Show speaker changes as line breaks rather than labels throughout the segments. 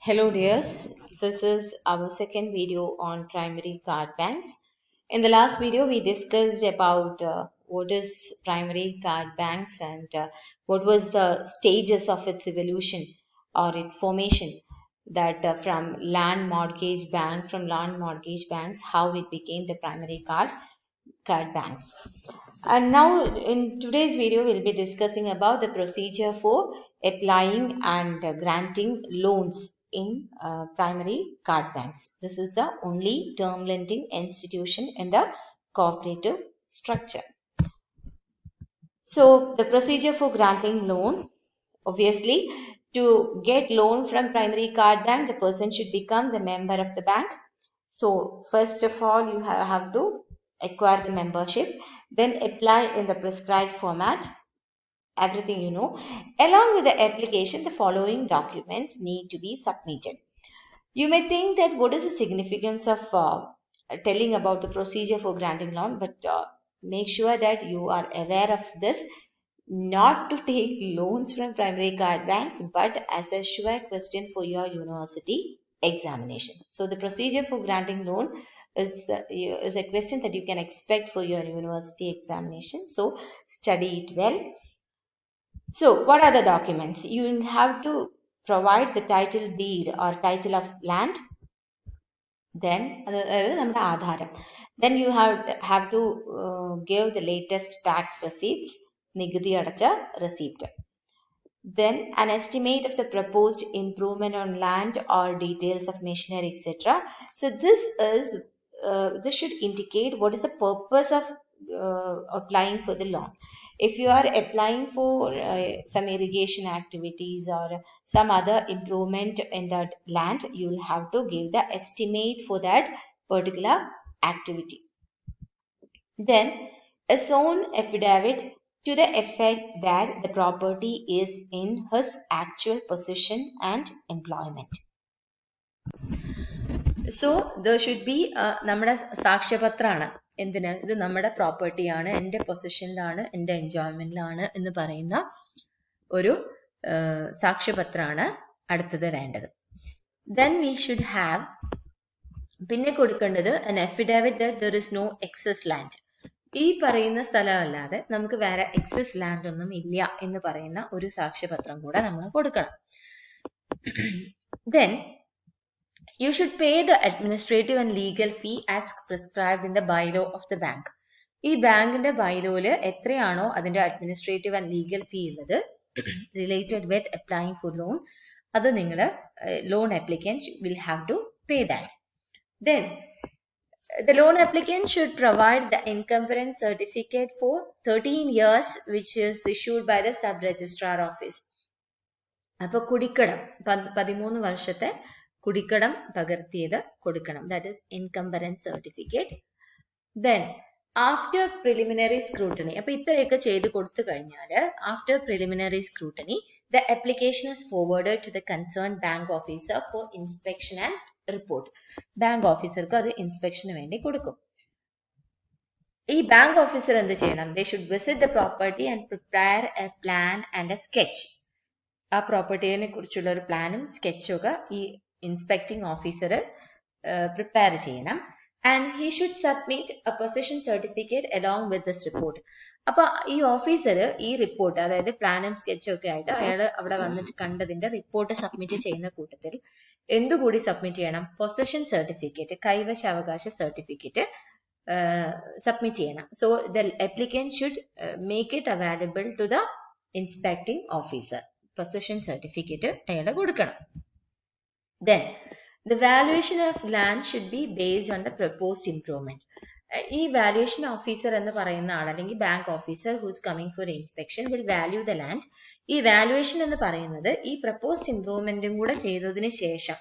Hello dears, this is our second video on primary card banks. In the last video we discussed about what is primary card banks and what was the stages of its evolution or its formation, that from land mortgage banks, how it became the primary card banks. And now in today's video, we'll be discussing about the procedure for applying and granting loans in primary card banks. This is the only term lending institution in the cooperative structure. So the procedure for granting loan, obviously, to get loan from primary card bank, the person should become the member of the bank. So first of all, you have to acquire the membership, then apply in the prescribed format, everything you know. Along with the application, the following documents need to be submitted. You may think that what is the significance of telling about the procedure for granting loan, but make sure that you are aware of this, not to take loans from primary card banks, but as a sure question for your university examination. So the procedure for granting loan is a question that you can expect for your university examination. So study it well. So what are the documents? You have to provide the title deed or title of land. Then then you have to give the latest tax receipts, nigudi adacha receipt. Then an estimate of the proposed improvement on land or details of machinery, etc. So this should indicate what is the purpose of applying for the loan. If you are applying for some irrigation activities or some other improvement in that land, you will have to give the estimate for that particular activity. Then a sworn affidavit to the effect that the property is in his actual possession and employment. So there should be നമ്മുടെ സാക്ഷ്യപത്രമാണ്. എന്തിന്? ഇത് നമ്മുടെ പ്രോപ്പർട്ടിയാണ്, എൻ്റെ പൊസിഷനിലാണ്, എൻ്റെ എൻജോയ്മെന്റിലാണ് എന്ന് പറയുന്ന ഒരു സാക്ഷ്യപത്രമാണ് അടുത്തത് വേണ്ടത്. Then we should have, പിന്നെ കൊടുക്കേണ്ടത് an affidavit that there is no excess land. ഈ പറയുന്ന സ്ഥലമല്ലാതെ നമുക്ക് വേറെ എക്സസ് ലാൻഡ് ഒന്നും ഇല്ല എന്ന് പറയുന്ന ഒരു സാക്ഷ്യപത്രം കൂടെ നമ്മൾ കൊടുക്കണം. Then you should pay the administrative and legal fee as prescribed in the bylaw of the bank. ഈ ബാങ്കിന്റെ ബൈലോയില് എത്രയാണോ അതിന്റെ അഡ്മിനിസ്ട്രേറ്റീവ് ആൻഡ് ലീഗൽ ഫീ ഉള്ളത് related with applying for loan, അത് നിങ്ങൾ loan applicant will have to pay that. Then the loan applicant should provide the encumbrance certificate for 13 years which is issued by the sub-registrar office. അപ്പോൾ കുടിക്കടം 13 വർഷത്തെ കുടിക്കടം പകർത്തിയത് കൊടുക്കണം. That is encumbrance certificate. Then after preliminary scrutiny, അപ്പോൾ ഇത്രയൊക്കെ ചെയ്ത് കൊടുത്തു കഴിഞ്ഞാൽ after preliminary scrutiny the application is forwarded to the concerned bank officer for inspection and report. Bank ഓഫീസർക്ക് അത് ഇൻസ്പെക്ഷന് വേണ്ടി കൊടുക്കും. ഈ ബാങ്ക് ഓഫീസർ എന്ത് ചെയ്യണം? They should visit the property and prepare a plan and a sketch. ആ പ്രോപ്പർട്ടിയെ കുറിച്ചുള്ള ഒരു പ്ലാനും സ്കെച്ചും ഒക്കെ ഈ ഇൻസ്പെക്ടിംഗ് ഓഫീസർ പ്രിപ്പയർ ചെയ്യണം. And he should submit a possession certificate along with this report. അപ്പൊ ഈ ഓഫീസർ ഈ റിപ്പോർട്ട്, അതായത് പ്ലാനും സ്കെച്ചും ഒക്കെ ആയിട്ട് അയാൾ അവിടെ വന്നിട്ട് കണ്ടതിന്റെ റിപ്പോർട്ട് സബ്മിറ്റ് ചെയ്യുന്ന കൂട്ടത്തിൽ എന്തുകൂടി സബ്മിറ്റ് ചെയ്യണം? പൊസഷൻ സർട്ടിഫിക്കറ്റ്, കൈവശാവകാശ സർട്ടിഫിക്കറ്റ് സബ്മിറ്റ് ചെയ്യണം. So the applicant should make it available to the inspecting officer. Possession certificate അയാൾ കൊടുക്കണം. Then the valuation of land should be based on the proposed improvement. ഈ valuation officer എന്ന് പറയുന്ന ആൾ അല്ലെങ്കിൽ bank officer who's coming for inspection will value the land. ഈ valuation എന്ന് പറയുന്നത് ഈ പ്രപ്പോസ്ഡ് ഇംപ്രൂവ്മെന്റും കൂടെ ചെയ്തതിന് ശേഷം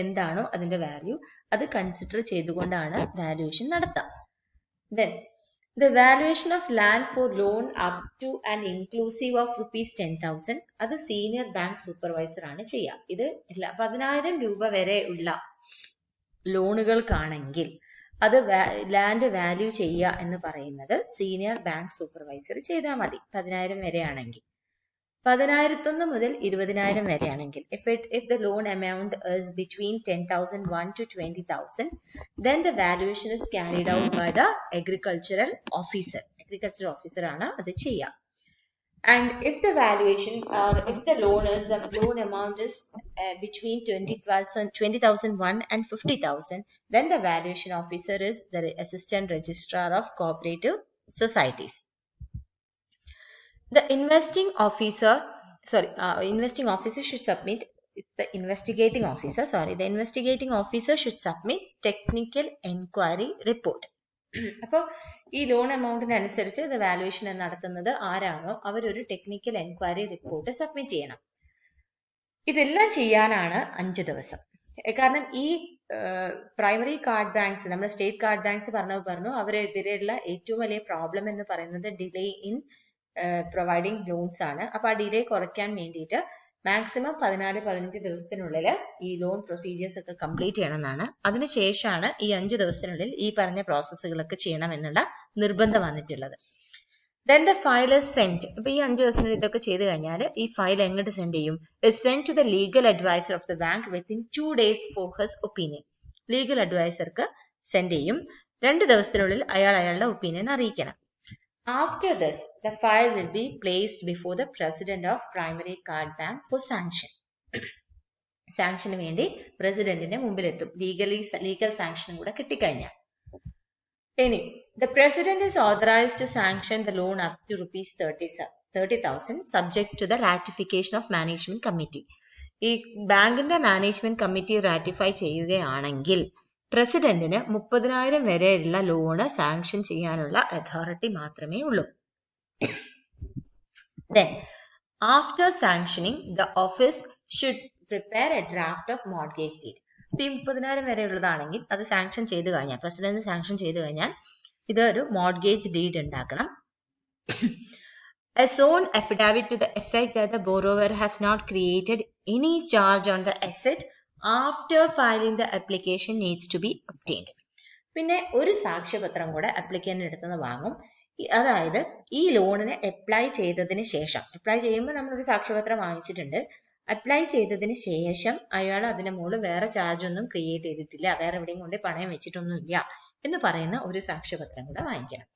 എന്താണോ അതിന്റെ വാല്യൂ അത് കൺസിഡർ ചെയ്തുകൊണ്ടാണ് വാല്യുവേഷൻ നടത്തുക. Then the valuation of land for loan up to and inclusive of rupees 10,000 അത് സീനിയർ ബാങ്ക് സൂപ്പർവൈസർ ആണ് ചെയ്യുക. ഇത് 10,000 രൂപ വരെ ഉള്ള ലോണുകൾക്കാണെങ്കിൽ അത് ലാൻഡ് വാല്യൂ ചെയ്യുക എന്ന് പറയുന്നത് സീനിയർ ബാങ്ക് സൂപ്പർവൈസർ ചെയ്താൽ മതി. 10,000 വരെ ആണെങ്കിൽ 10,001 മുതൽ 20,000 വരെയാണെങ്കിൽ if the loan amount is between 10,001 to 20,000, then the valuation is carried out by the agricultural officer ആണ് അത് ചെയ്യുക. And if the valuation or if the loan amount is between 20,001 and 50,000, then the valuation officer is the assistant registrar of cooperative societies. The investigating officer should submit, the investigating officer should submit technical enquiry report. അപ്പോൾ ഈ loan എമൗണ്ടിന് അനുസരിച്ച് ഇത് valuation നടത്തുന്നത് ആരാണോ അവരൊരു technical enquiry report submit ചെയ്യണം. ഇതെല്ലാം ചെയ്യാനാണ് 5 ദിവസം. കാരണം ഈ പ്രൈമറി കാർഡ് ബാങ്ക്സ്, നമ്മുടെ സ്റ്റേറ്റ് കാർഡ് ബാങ്ക്സ് പറഞ്ഞു അവരെതിരെയുള്ള ഏറ്റവും വലിയ പ്രോബ്ലം എന്ന് പറയുന്നത് ഡിലേ ഇൻ പ്രൊവൈഡിങ് ലോൺസ് ആണ്. അപ്പൊ ആ ഡിലേ കുറയ്ക്കാൻ വേണ്ടിയിട്ട് മാക്സിമം 14-15 ദിവസത്തിനുള്ളിൽ ഈ ലോൺ പ്രൊസീജിയേഴ്സ് ഒക്കെ കംപ്ലീറ്റ് ചെയ്യണമെന്നാണ്. അതിനുശേഷമാണ് ഈ 5 ദിവസത്തിനുള്ളിൽ ഈ പറഞ്ഞ പ്രോസസ്സുകളൊക്കെ ചെയ്യണം എന്നുള്ള നിർബന്ധം വന്നിട്ടുള്ളത്. Then the file is sent. ഇപ്പൊ ഈ 5 ദിവസത്തിനുള്ളിൽ ഇതൊക്കെ ചെയ്ത് കഴിഞ്ഞാൽ ഈ ഫയൽ എങ്ങോട്ട് സെൻഡ് ചെയ്യും? Is sent to the legal advisor of the bank within 2 days for his opinion. Legal അഡ്വൈസർക്ക് സെൻഡ് ചെയ്യും. 2 ദിവസത്തിനുള്ളിൽ അയാളുടെ ഒപ്പീനിയൻ അറിയിക്കണം. After this, the file will be placed before the president of primary card bank for sanction. സാങ്ഷന് വേണ്ടി പ്രസിഡന്റിന്റെ മുമ്പിലെത്തും. Legal sanction കൂടെ കിട്ടിക്കഴിഞ്ഞാൽ. ഇനി the president is authorized to sanction the loan up to rupees 30,000 subject to the ratification of management committee. ഈ ബാങ്കിന്റെ management committee ratify ചെയ്യുകയാണെങ്കിൽ പ്രസിഡന്റിന് 30,000 വരെയുള്ള ലോണ് സാങ്ഷൻ ചെയ്യാനുള്ള അതോറിറ്റി മാത്രമേ ഉള്ളൂ. Then, after sanctioning, the office should prepare a draft of mortgage deed. ഈ 30,000 വരെയുള്ളതാണെങ്കിൽ അത് സാങ്ഷൻ ചെയ്ത് കഴിഞ്ഞാൽ, പ്രസിഡന്റ് സാങ്ഷൻ ചെയ്ത് കഴിഞ്ഞാൽ ഇതൊരു മോർഗേജ് ഡീഡ് ഉണ്ടാക്കണം. A sworn affidavit to the effect that the borrower has not created any charge on the asset after filing the application needs to be obtained. പിന്നെ ഒരു സാക്ഷ്യപത്രം കൂടെ അപ്ലിക്കന്റിന്റെ അടുത്ത് നിന്ന് വാങ്ങും. അതായത് ഈ ലോണിന് അപ്ലൈ ചെയ്തതിന് ശേഷം, അപ്ലൈ ചെയ്യുമ്പോൾ നമ്മളൊരു സാക്ഷ്യപത്രം വാങ്ങിച്ചിട്ടുണ്ട്, അപ്ലൈ ചെയ്തതിന് ശേഷം അയാൾ അതിന് മുകളിൽ വേറെ ചാർജ് ഒന്നും ക്രിയേറ്റ് ചെയ്തിട്ടില്ല, വേറെ എവിടെയും കൊണ്ട് പണയം വെച്ചിട്ടൊന്നുമില്ല എന്ന് പറയുന്ന ഒരു സാക്ഷ്യപത്രം കൂടെ വാങ്ങിക്കണം.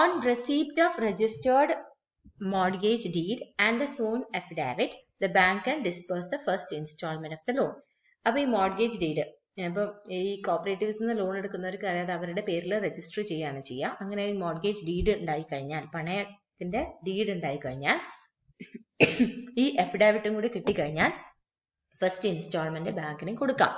On receipt of registered mortgage deed and the sworn affidavit, the bank can disburse the first installment of the loan. അപ്പൊ ഈ മോർഗേജ് ഡീഡ്, ഇപ്പൊ ഈ കോപ്പറേറ്റീവ്സിന് ലോൺ എടുക്കുന്നവർക്ക് അറിയാതെ അവരുടെ പേരിൽ രജിസ്റ്റർ ചെയ്യാണ് ചെയ്യുക. അങ്ങനെ ഈ മോർഗേജ് ഡീഡ് ഉണ്ടായി കഴിഞ്ഞാൽ, പണയത്തിന്റെ ഡീഡ് ഉണ്ടായി കഴിഞ്ഞാൽ, ഈ അഫിഡാവിറ്റും കൂടി കിട്ടിക്കഴിഞ്ഞാൽ ഫസ്റ്റ് ഇൻസ്റ്റാൾമെന്റ് ബാങ്കിന് കൊടുക്കാം.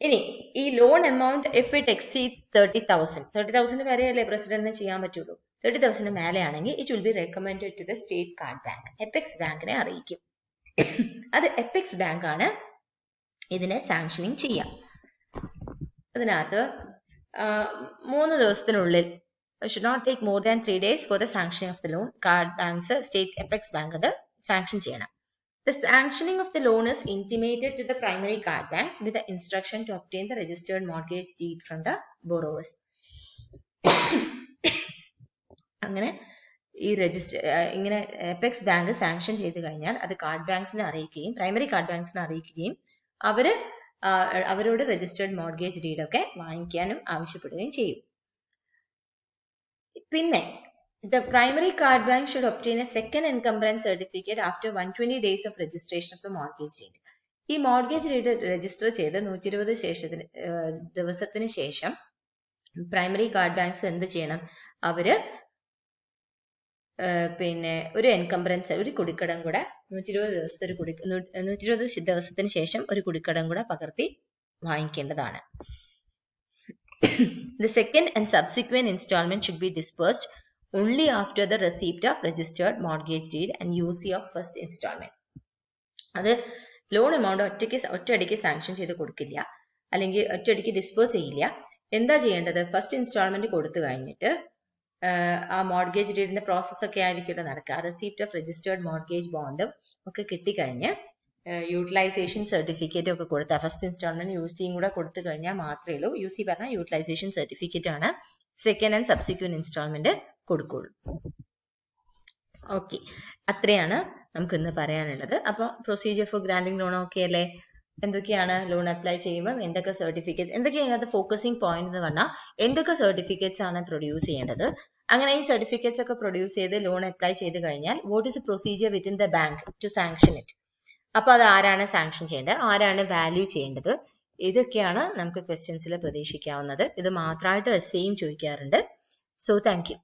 ഇനി ഈ loan amount if it exceeds 30,000 വരെയല്ലേ പ്രസിഡന്റിന് ചെയ്യാൻ പറ്റുള്ളൂ. 30,000 മേലെയാണെങ്കിൽ it will be recommended to the state card bank. Apex ബാങ്കിനെ അറിയിക്കും. അത് എപെക്സ് ബാങ്ക് ആണ് ഇതിനെ സാങ്ഷനിങ് ചെയ്യാം. അതിനകത്ത് 3 ദിവസത്തിനുള്ളിൽ, should not take more than 3 days for the sanctioning of the loan. Card banks, state apex bank അത് sanction ചെയ്യണം. The sanctioning of the loan is intimated to the primary card banks with the instruction to obtain the registered mortgage deed from the borrowers. അങ്ങനെ ഈ ഇങ്ങനെ apex bank sanction ചെയ്ത് കഴിഞ്ഞാൽ അത് card ബാങ്ക്സിനെ അറിയിക്കുകയും, primary card ബാങ്ക്സിനെ അറിയിക്കുകയും അവരോട് രജിസ്റ്റേർഡ് മോർഗേജ് ഡീഡ് ഒക്കെ വാങ്ങിക്കാനും ആവശ്യപ്പെടുകയും ചെയ്യും. പിന്നെ the primary card bank should obtain a second encumbrance certificate after 120 days of registration of the mortgage deed. ഈ മോർഗേജ് ഡീഡ് രജിസ്റ്റർ ചെയ്ത് 120 ദിവസത്തിന് ശേഷം പ്രൈമറി കാർഡ് ബാങ്ക്സ് എന്ത് ചെയ്യണം? അവര് പിന്നെ ഒരു എൻകംബ്രൻസ്, ഒരു കുടിക്കടം കൂടെ 120 ദിവസത്തിന് ശേഷം ഒരു കുടിക്കടം കൂടെ പകർത്തി വാങ്ങിക്കേണ്ടതാണ്. The second and subsequent installment should be disbursed only after the receipt of registered mortgage deed and UC of first installment. അത് ലോൺ എമൗണ്ട് ഒറ്റയടിക്ക് സാങ്ഷൻ ചെയ്ത് കൊടുക്കില്ല, അല്ലെങ്കിൽ ഒറ്റയടിക്ക് ഡിസ്പേഴ്സ് ചെയ്യില്ല. എന്താ ചെയ്യേണ്ടത്? ഫസ്റ്റ് ഇൻസ്റ്റാൾമെന്റ് കൊടുത്തു കഴിഞ്ഞിട്ട് ആ മോർഗേജ് ഡീഡിന്റെ പ്രോസസ് ഒക്കെ ആയിരിക്കും നടക്കുക. റെസിപ്റ്റ് ഓഫ് രജിസ്റ്റേർഡ് മോർഗേജ് ബോണ്ടും ഒക്കെ കിട്ടിക്കഴിഞ്ഞ് യൂട്ടിലൈസേഷൻ സർട്ടിഫിക്കറ്റ് ഒക്കെ കൊടുത്താൽ, ഫസ്റ്റ് ഇൻസ്റ്റാൾമെന്റ് UCയും കൂടെ കൊടുത്തു കഴിഞ്ഞാൽ മാത്രമേ ഉള്ളൂ, UC പറഞ്ഞാൽ യൂട്ടിലൈസേഷൻ സർട്ടിഫിക്കറ്റ് ആണ്, സെക്കൻഡ് ആൻഡ് സബ്സിക്വന്റ് ഇൻസ്റ്റാൾമെന്റ് കൊടുക്കുള്ളൂ. ഓക്കെ, അത്രയാണ് നമുക്ക് ഇന്ന് പറയാനുള്ളത്. അപ്പോൾ procedure for granting loan okay അല്ലേ? എന്തൊക്കെയാണ് ലോൺ അപ്ലൈ ചെയ്യുമ്പോൾ എന്തൊക്കെ സർട്ടിഫിക്കറ്റ്സ്, എന്തൊക്കെയാണ് അതിനകത്ത് ഫോക്കസിങ് പോയിന്റ് എന്ന് പറഞ്ഞാൽ എന്തൊക്കെ സർട്ടിഫിക്കറ്റ്സ് ആണ് പ്രൊഡ്യൂസ് ചെയ്യേണ്ടത്. അങ്ങനെ ഈ സർട്ടിഫിക്കറ്റ്സ് ഒക്കെ പ്രൊഡ്യൂസ് ചെയ്ത് ലോൺ അപ്ലൈ ചെയ്ത് കഴിഞ്ഞാൽ what is procedure within the bank to sanction it. അപ്പൊ അത് ആരാണ് സാങ്ഷൻ ചെയ്യേണ്ടത്, ആരാണ് വാല്യൂ ചെയ്യേണ്ടത്, ഇതൊക്കെയാണ് നമുക്ക് ക്വസ്റ്റ്യൻസിൽ പ്രതീക്ഷിക്കാവുന്നത്. ഇത് മാത്രമായിട്ട് എസ്സേയും ചോദിക്കാറുണ്ട്. So thank you.